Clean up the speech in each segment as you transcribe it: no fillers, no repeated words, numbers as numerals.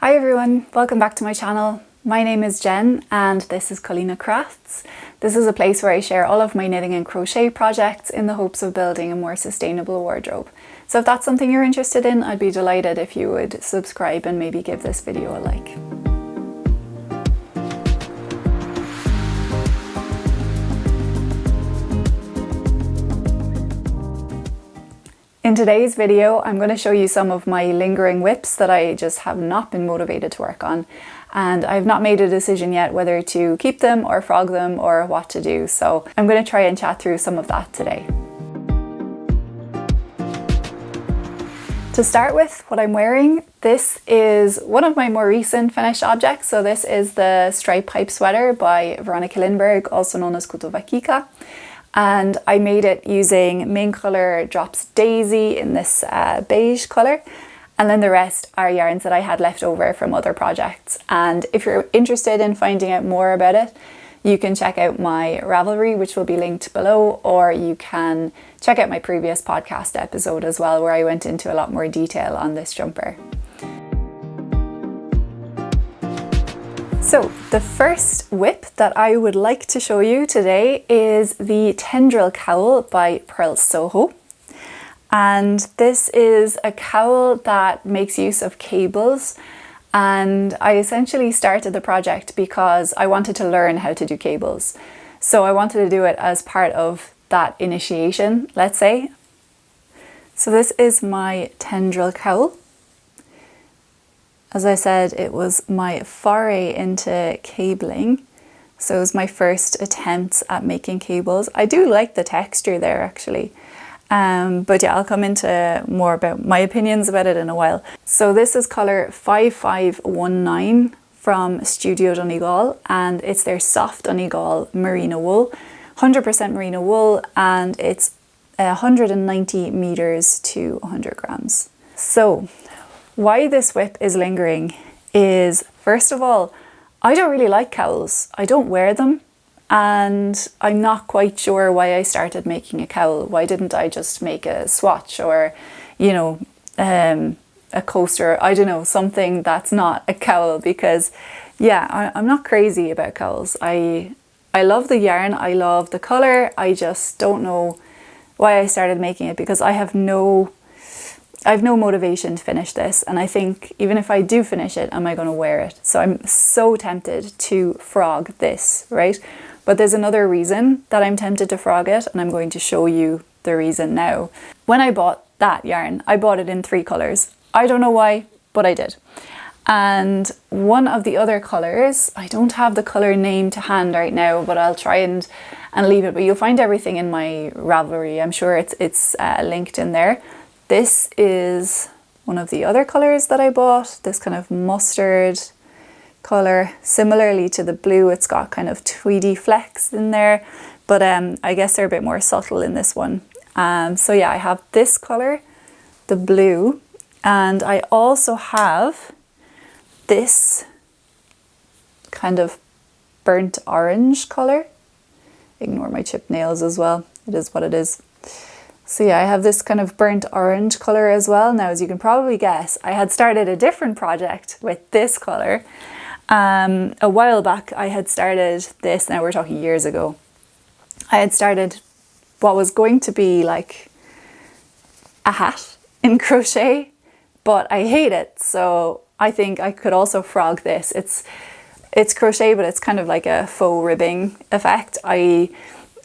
Hi everyone, welcome back to my channel. My name is Jen and this is Colina Crafts. This is a place where I share all of my knitting and crochet projects in the hopes of building a more sustainable wardrobe. So if that's something you're interested in, I'd be delighted if you would subscribe and maybe give this video a like. In today's video, I'm going to show you some of my lingering whips that I just have not been motivated to work on. And I've not made a decision yet whether to keep them or frog them or what to do. So I'm going to try and chat through some of that today. To start with, what I'm wearing, this is one of my more recent finished objects. So this is the Stripe Pipe Sweater by Veronica Lindberg, also known as Kutowakika. And I made it using main colour Drops Daisy in this beige colour, and then the rest are yarns that I had left over from other projects. And if you're interested in finding out more about it, you can check out my Ravelry, which will be linked below, or you can check out my previous podcast episode as well, where I went into a lot more detail on this jumper. So the first whip that I would like to show you today is the Tendril Cowl by Pearl Soho. And this is a cowl that makes use of cables. And I essentially started the project because I wanted to learn how to do cables. So I wanted to do it as part of that initiation, let's say. So this is my Tendril Cowl. As I said, it was my foray into cabling. So it was my first attempt at making cables. I do like the texture there actually. But yeah, I'll come into more about my opinions about it in a while. So this is colour 5519 from Studio Donegal, and it's their soft Donegal merino wool, 100% merino wool, and it's 190 meters to 100 grams. So why this whip is lingering is, first of all, I don't really like cowls. I don't wear them, and I'm not quite sure why I started making a cowl. Why didn't I just make a swatch or, you know, a coaster? I don't know, something that's not a cowl, because yeah, I'm not crazy about cowls. I love the yarn, I love the colour. I just don't know why I started making it, because I have no motivation to finish this, and I think even if I do finish it, am I going to wear it? So I'm so tempted to frog this, right? But there's another reason that I'm tempted to frog it, and I'm going to show you the reason now. When I bought that yarn, I bought it in 3 colours. I don't know why, but I did. And one of the other colours, I don't have the colour name to hand right now, but I'll try and leave it. But you'll find everything in my Ravelry. I'm sure it's linked in there. This is one of the other colours that I bought, this kind of mustard colour. Similarly to the blue, it's got kind of tweedy flecks in there, but I guess they're a bit more subtle in this one. So yeah, I have this colour, the blue, and I also have this kind of burnt orange colour. Ignore my chipped nails as well, it is what it is. So yeah, I have this kind of burnt orange colour as well. Now, as you can probably guess, I had started a different project with this colour. A while back, I had started this, now we're talking years ago. I had started what was going to be like a hat in crochet, but I hate it. So I think I could also frog this. It's crochet, but it's kind of like a faux ribbing effect. I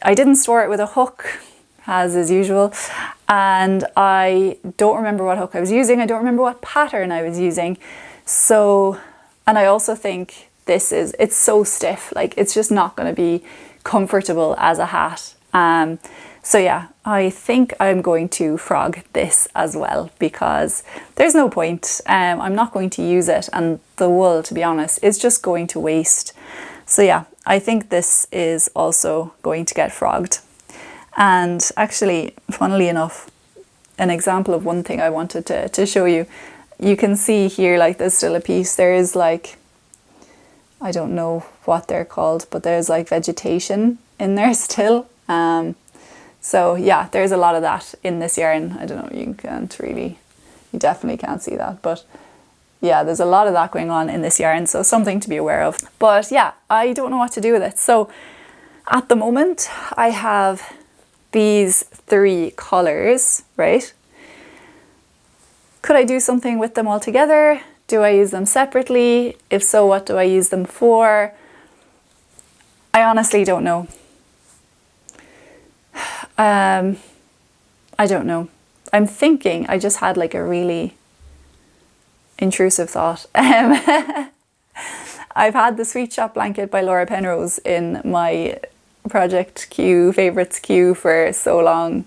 didn't store it with a hook, as usual, and I don't remember what hook I was using. I don't remember what pattern I was using. So, and I also think it's so stiff, like it's just not going to be comfortable as a hat. So yeah, I think I'm going to frog this as well, because there's no point. I'm not going to use it, and the wool, to be honest, is just going to waste. So yeah, I think this is also going to get frogged. And actually, funnily enough, an example of one thing I wanted to show you. You can see here, like there's still a piece. There is like, I don't know what they're called, but there's like vegetation in there still. So yeah, there's a lot of that in this yarn. I don't know, you definitely can't see that, but yeah, there's a lot of that going on in this yarn, so something to be aware of. But yeah, I don't know what to do with it. So at the moment I have these 3 colors, right? Could I do something with them all together? Do I use them separately? If so, what do I use them for? I honestly don't know. I don't know. I'm thinking, I just had like a really intrusive thought. I've had the Sweet Shop blanket by Laura Penrose in my project queue, favourites queue for so long.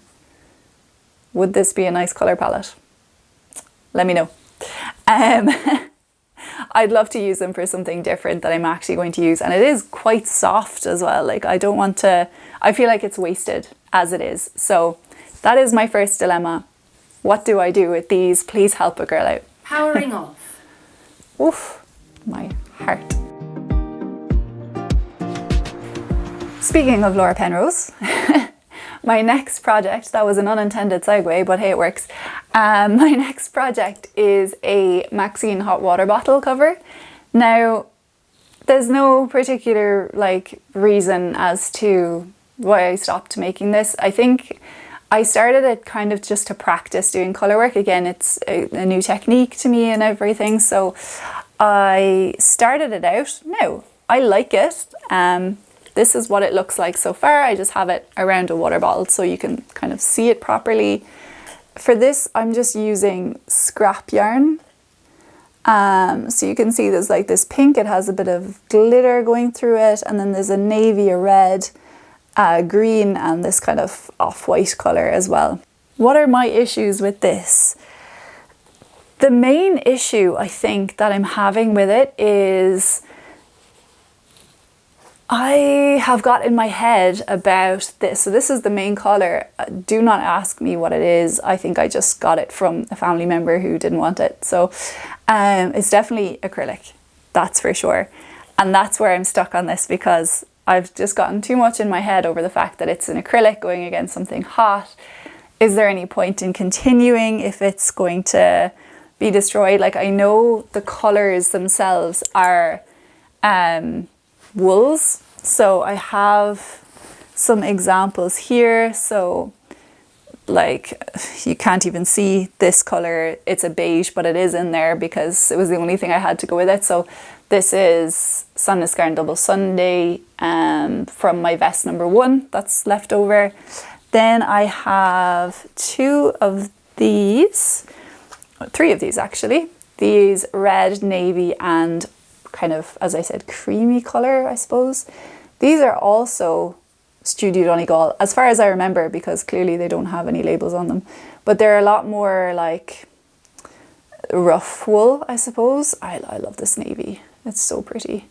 Would this be a nice colour palette? Let me know. I'd love to use them for something different that I'm actually going to use, and it is quite soft as well. Like, I don't want to, I feel like it's wasted as it is. So that is my first dilemma. What do I do with these? Please help a girl out. Powering off. Oof, my heart. Speaking of Laura Penrose, my next project, that was an unintended segue, but hey, it works. My next project is a Maxine hot water bottle cover. Now, there's no particular like reason as to why I stopped making this. I think I started it kind of just to practice doing colour work. Again, it's a new technique to me and everything, so I started it out. Now, I like it. This is what it looks like so far. I just have it around a water bottle so you can kind of see it properly. For this, I'm just using scrap yarn. So you can see there's like this pink, it has a bit of glitter going through it, and then there's a navy, a red, green, and this kind of off-white colour as well. What are my issues with this? The main issue I think that I'm having with it is I have got in my head about this. So this is the main colour. Do not ask me what it is. I think I just got it from a family member who didn't want it. So it's definitely acrylic, that's for sure. And that's where I'm stuck on this, because I've just gotten too much in my head over the fact that it's an acrylic going against something hot. Is there any point in continuing if it's going to be destroyed? Like, I know the colours themselves are wools, so I have some examples here. So like, you can't even see this colour, it's a beige, but it is in there because it was the only thing I had to go with it. So this is Sunless Garden Double Sunday from my vest number 1 that's left over. Then I have 2 of these, 3 of these actually. These red, navy, and kind of, as I said, creamy colour, I suppose. These are also Studio Donegal, as far as I remember, because clearly they don't have any labels on them. But they're a lot more like rough wool, I suppose. I love this navy. It's so pretty.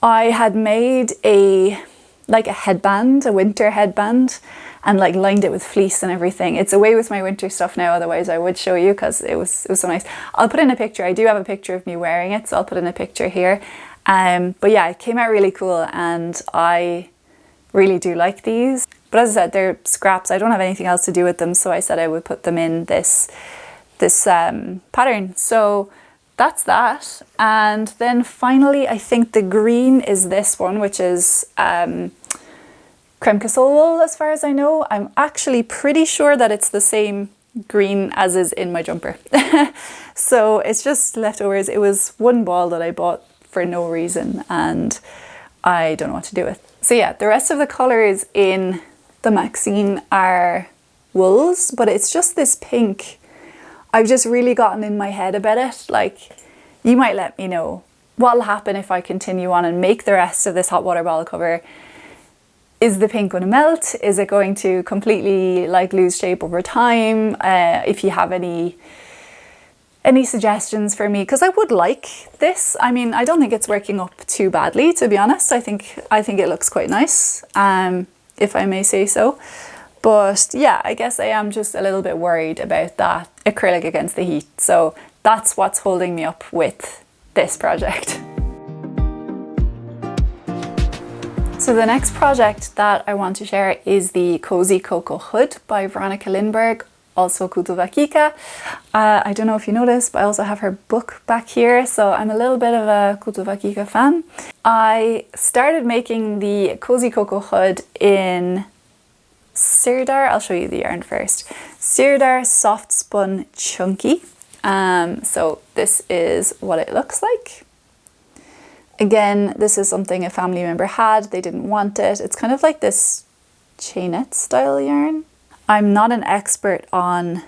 I had made a headband, a winter headband, and like lined it with fleece and everything. It's away with my winter stuff now, otherwise I would show you because it was so nice. I'll put in a picture. I do have a picture of me wearing it, so I'll put in a picture here. But yeah, it came out really cool and I really do like these. But as I said, they're scraps. I don't have anything else to do with them, so I said I would put them in this pattern. So that's that. And then finally, I think the green is this one, which is Creme Casole wool, as far as I know. I'm actually pretty sure that it's the same green as is in my jumper. So it's just leftovers. It was one ball that I bought for no reason and I don't know what to do with. So yeah, the rest of the colours in the Maxine are wools, but it's just this pink. I've just really gotten in my head about it. Like, you might let me know what'll happen if I continue on and make the rest of this hot water bottle cover. Is the pink going to melt? Is it going to completely like lose shape over time? If you have any suggestions for me, because I would like this. I mean, I don't think it's working up too badly, to be honest. I think it looks quite nice, if I may say so. But yeah, I guess I am just a little bit worried about that acrylic against the heat. So that's what's holding me up with this project. So the next project that I want to share is the Cozy Coco Hood by Veronica Lindberg. also Kutuvakika. I don't know if you noticed, but I also have her book back here, so I'm a little bit of a Kutuvakika fan. I started making the Cozy Coco hood in Sirdar. I'll show you the yarn first. Sirdar Soft Spun Chunky. So this is what it looks like. Again, this is something a family member had. They didn't want it. It's kind of like this chainette style yarn. I'm not an expert on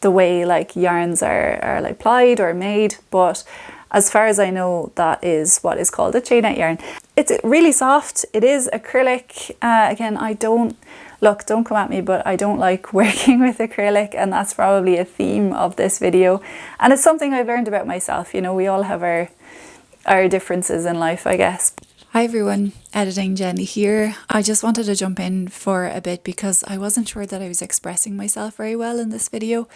the way like yarns are like plied or made, but as far as I know, that is what is called a chainette yarn. It's really soft. It is acrylic. Again, don't come at me, but I don't like working with acrylic, and that's probably a theme of this video. And it's something I've learned about myself. You know, we all have our differences in life, I guess. Hi everyone, Editing Jenny here. I just wanted to jump in for a bit because I wasn't sure that I was expressing myself very well in this video.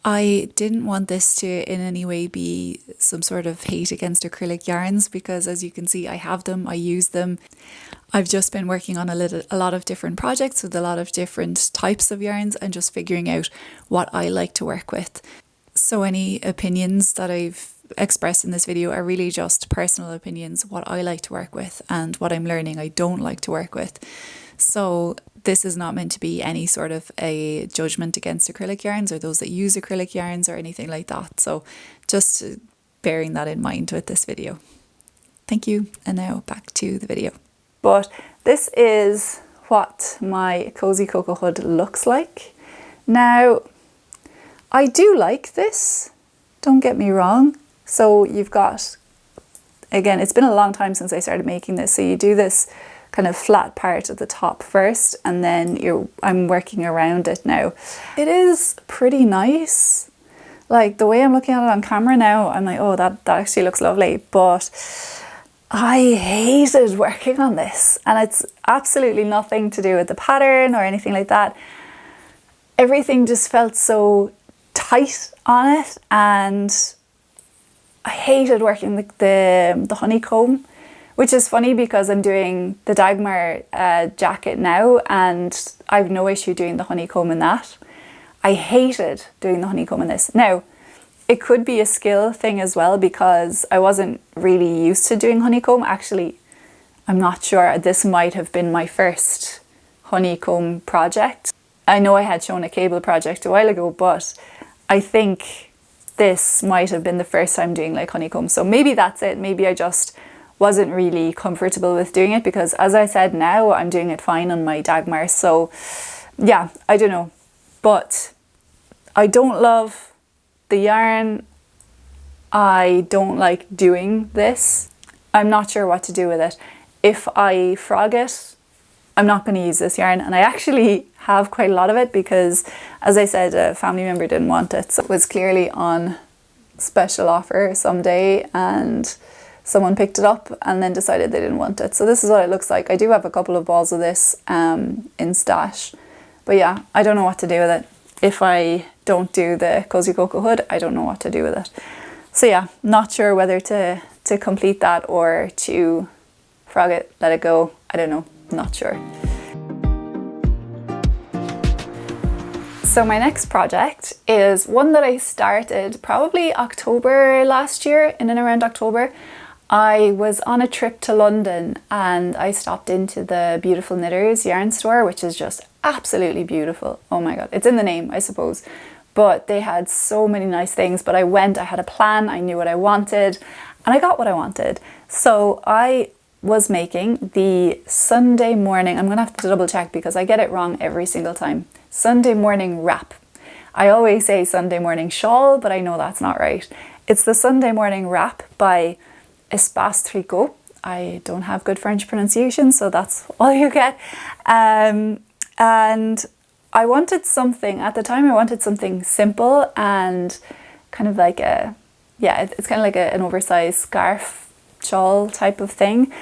I didn't want this to in any way be some sort of hate against acrylic yarns, because as you can see, I have them, I use them. I've just been working on a lot of different projects with a lot of different types of yarns and just figuring out what I like to work with. So any opinions that I've expressed in this video are really just personal opinions, what I like to work with and what I'm learning I don't like to work with. So this is not meant to be any sort of a judgment against acrylic yarns or those that use acrylic yarns or anything like that. So just bearing that in mind with this video. Thank you. And now back to the video. But this is what my Cozy Coco hood looks like. Now, I do like this, don't get me wrong. So you've got, again, it's been a long time since I started making this. So you do this kind of flat part at the top first, and then I'm working around it now. It is pretty nice. Like the way I'm looking at it on camera now, I'm like, oh, that actually looks lovely. But I hated working on this, and it's absolutely nothing to do with the pattern or anything like that. Everything just felt so tight on it, and I hated working the honeycomb, which is funny because I'm doing the Dagmar jacket now and I've no issue doing the honeycomb in that. I hated doing the honeycomb in this. Now, it could be a skill thing as well because I wasn't really used to doing honeycomb. Actually, I'm not sure. This might have been my first honeycomb project. I know I had shown a cable project a while ago, but I think this might have been the first time doing like honeycomb. So maybe that's it. Maybe I just wasn't really comfortable with doing it because, as I said, now I'm doing it fine on my Dagmar. So yeah, I don't know. But I don't love the yarn. I don't like doing this. I'm not sure what to do with it. If I frog it, I'm not going to use this yarn, and I actually have quite a lot of it because, as I said, a family member didn't want it, so it was clearly on special offer someday and someone picked it up and then decided they didn't want it. So this is what it looks like. I do have a couple of balls of this in stash, but yeah, I don't know what to do with it. If I don't do the Cozy Coco hood, I don't know what to do with it. So yeah, not sure whether to complete that or to frog it, let it go. I don't know. Not sure. So my next project is one that I started probably October last year, in and around October. I was on a trip to London and I stopped into the Beautiful Knitters yarn store, which is just absolutely beautiful. Oh my god, it's in the name, I suppose. But they had so many nice things, but I went, I had a plan, I knew what I wanted, and I got what I wanted. So I was making the Sunday morning, I'm gonna have to double check because I get it wrong every single time, Sunday morning wrap. I always say Sunday morning shawl, but I know that's not right. It's the Sunday morning wrap by Espace Tricot. I don't have good French pronunciation, so that's all you get. And I wanted something, at the time I wanted something simple and kind of like a, yeah, it's kind of like an oversized scarf shawl type of thing,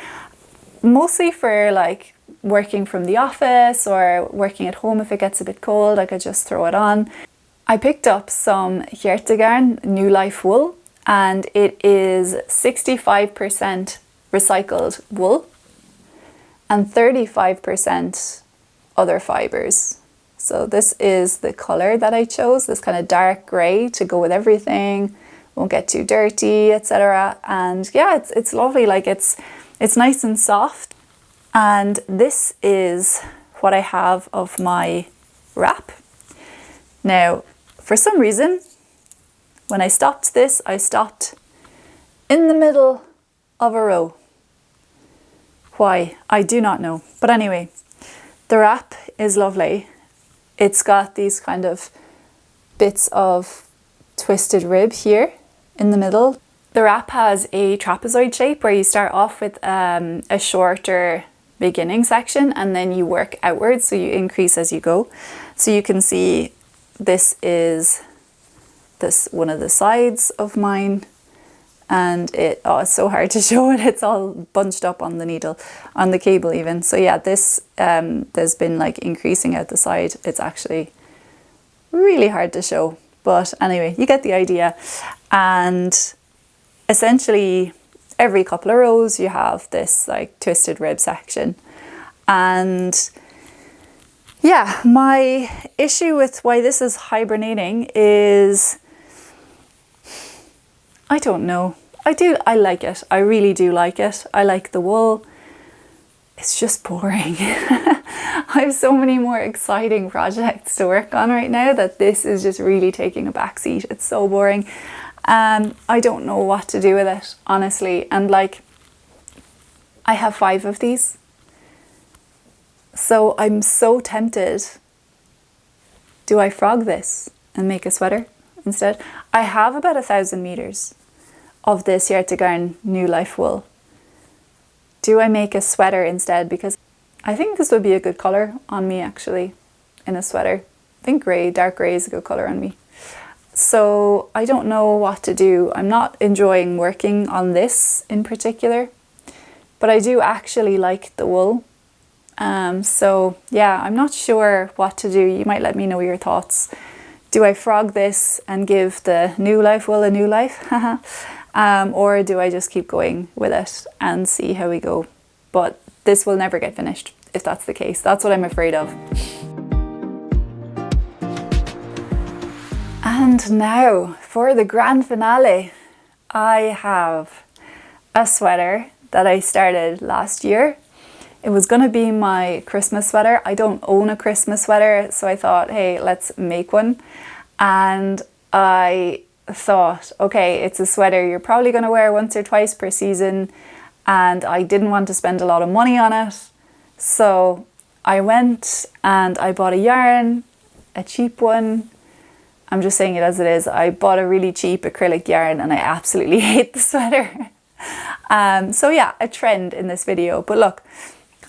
mostly for like working from the office or working at home. If it gets a bit cold, I could just throw it on. I picked up some Hjertegarn New Life wool, and it is 65% recycled wool and 35% other fibres. So this is the color that I chose, this kind of dark gray to go with everything, won't get too dirty, etc. And yeah, it's lovely, like it's nice and soft. And this is what I have of my wrap. Now, for some reason, when I stopped this, I stopped in the middle of a row. Why? I do not know. But anyway, the wrap is lovely. It's got these kind of bits of twisted rib here in the middle. The wrap has a trapezoid shape where you start off with a shorter beginning section and then you work outwards, so you increase as you go. So you can see this is one of the sides of mine, and it's so hard to show it, it's all bunched up on the needle, on the cable even. So yeah, this there's been like increasing out the side. It's actually really hard to show, but anyway, you get the idea. And essentially every couple of rows you have this like twisted rib section. And yeah, my issue with why this is hibernating is, I don't know. I like it. I really do like it. I like the wool. It's just boring. I have so many more exciting projects to work on right now that this is just really taking a back seat. It's so boring. I don't know what to do with it, honestly. And like, I have 5 of these. So I'm so tempted. Do I frog this and make a sweater instead? I have about 1,000 meters of this Yard to Garn New Life wool. Do I make a sweater instead? Because I think this would be a good color on me actually, in a sweater. I think grey, dark grey is a good color on me. So I don't know what to do. I'm not enjoying working on this in particular, but I do actually like the wool. So yeah, I'm not sure what to do. You might let me know your thoughts. Do I frog this and give the New Life wool a new life? Or do I just keep going with it and see how we go? But this will never get finished if that's the case. That's what I'm afraid of. And now for the grand finale. I have a sweater that I started last year. It was going to be my Christmas sweater. I don't own a Christmas sweater, so I thought, hey, let's make one. And I thought, okay, it's a sweater you're probably going to wear once or twice per season, and I didn't want to spend a lot of money on it. So I went and I bought a yarn, a cheap one. I'm just saying it as it is. I bought a really cheap acrylic yarn and I absolutely hate the sweater. So yeah, a trend in this video. But look,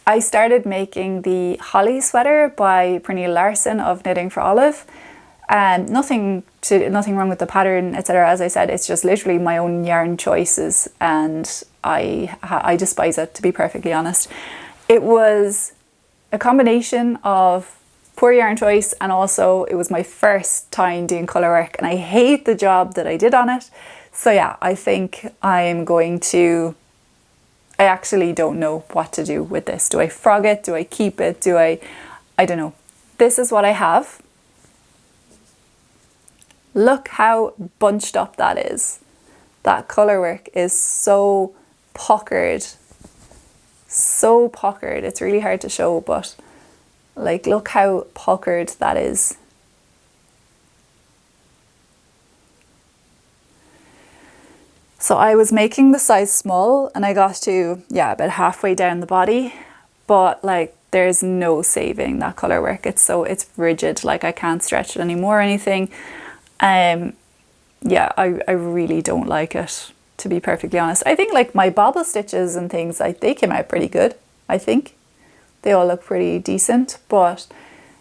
I started making the Holly sweater by Pernille Larsen of Knitting for Olive. Nothing wrong with the pattern, etc. As I said, it's just literally my own yarn choices, and I despise it, to be perfectly honest. It was a combination of poor yarn choice, and also it was my first time doing colour work and I hate the job that I did on it. So yeah, I think I'm going to, I actually don't know what to do with this. Do I frog it? Do I keep it? I don't know. This is what I have. Look how bunched up that is. That colour work is so puckered. So puckered. It's really hard to show, but like, look how puckered that is. So I was making the size small and I got to, yeah, about halfway down the body, but like there's no saving that colour work. It's rigid, like I can't stretch it anymore or anything. Yeah, I really don't like it, to be perfectly honest. I think like my bobble stitches and things, like they came out pretty good, I think. They all look pretty decent, but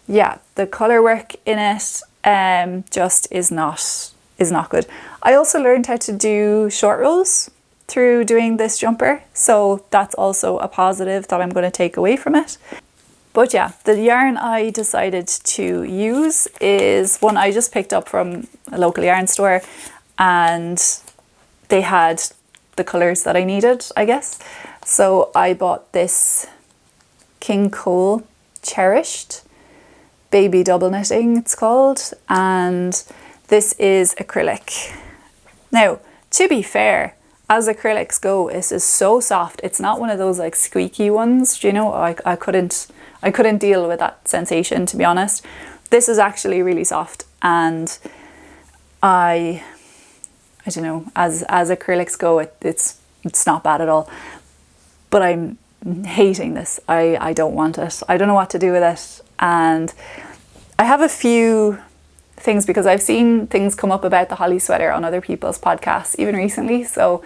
yeah, the colour work in it just is not good. I also learned how to do short rows through doing this jumper, so that's also a positive that I'm going to take away from it. But yeah, the yarn I decided to use is one I just picked up from a local yarn store, and they had the colours that I needed, I guess. So I bought this King Cole Cherished baby double knitting, it's called, and this is acrylic. Now, to be fair, as acrylics go, this is so soft. It's not one of those like squeaky ones, you know. I couldn't deal with that sensation, to be honest. This is actually really soft, and I don't know, as acrylics go, it's not bad at all. But I'm hating this. I don't want it. I don't know what to do with it. And I have a few things, because I've seen things come up about the holly sweater on other people's podcasts, even recently. So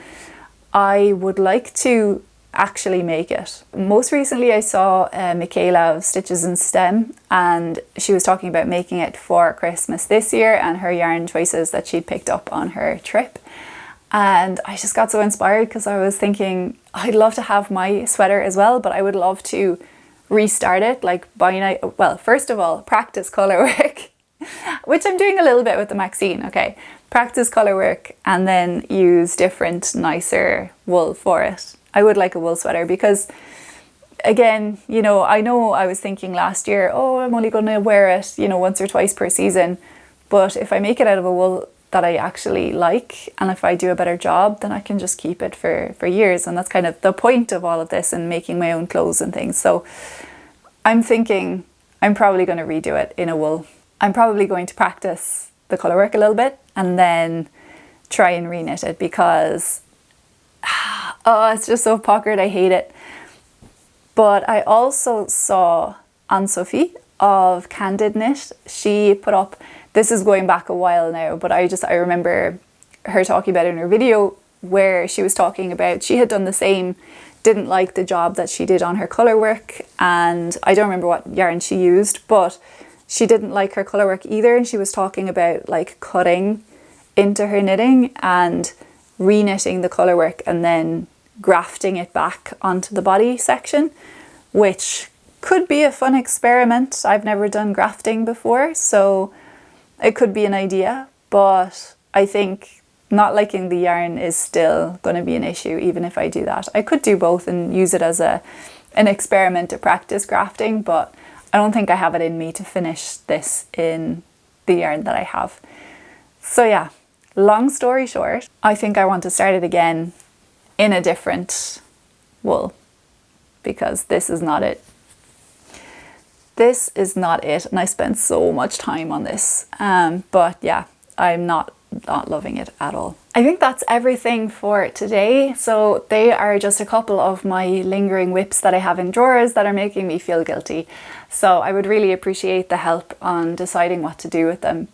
I would like to actually make it. Most recently I saw Michaela of Stitches and Stem, and she was talking about making it for Christmas this year and her yarn choices that she'd picked up on her trip. And I just got so inspired, because I was thinking I'd love to have my sweater as well, but I would love to restart it, like well, first of all, practice colour work, which I'm doing a little bit with the Maxine, okay? Practice colour work and then use different, nicer wool for it. I would like a wool sweater, because again, you know I was thinking last year, oh, I'm only going to wear it, you know, once or twice per season. But if I make it out of a wool that I actually like, and if I do a better job, then I can just keep it for years. And that's kind of the point of all of this and making my own clothes and things. So I'm thinking I'm probably going to redo it in a wool. I'm probably going to practice the colour work a little bit and then try and reknit it, because oh, it's just so puckered. I hate it. But I also saw Anne-Sophie of Candid Knit. She put up, this is going back a while now, but I remember her talking about it in her video, where she was talking about she had done the same, didn't like the job that she did on her colour work, and I don't remember what yarn she used, but she didn't like her colour work either, and she was talking about like cutting into her knitting and reknitting the colour work and then grafting it back onto the body section, which could be a fun experiment. I've never done grafting before, so it could be an idea, but I think not liking the yarn is still going to be an issue even if I do that. I could do both and use it as an experiment to practice grafting, but I don't think I have it in me to finish this in the yarn that I have. So yeah, long story short, I think I want to start it again in a different wool, because this is not it. This is not it, and I spent so much time on this, but yeah, I'm not loving it at all. I think that's everything for today. So they are just a couple of my lingering whips that I have in drawers that are making me feel guilty. So I would really appreciate the help on deciding what to do with them.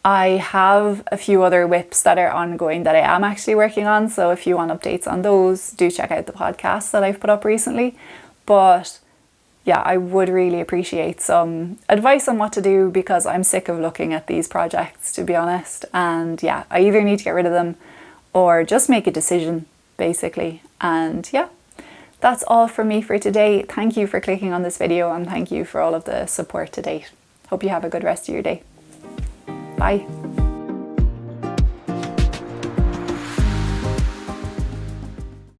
I have a few other whips that are ongoing that I am actually working on, so if you want updates on those, do check out the podcast that I've put up recently. But yeah, I would really appreciate some advice on what to do, because I'm sick of looking at these projects, to be honest. And yeah, I either need to get rid of them or just make a decision, basically. And yeah, that's all from me for today. Thank you for clicking on this video, and thank you for all of the support to date. Hope you have a good rest of your day. Bye.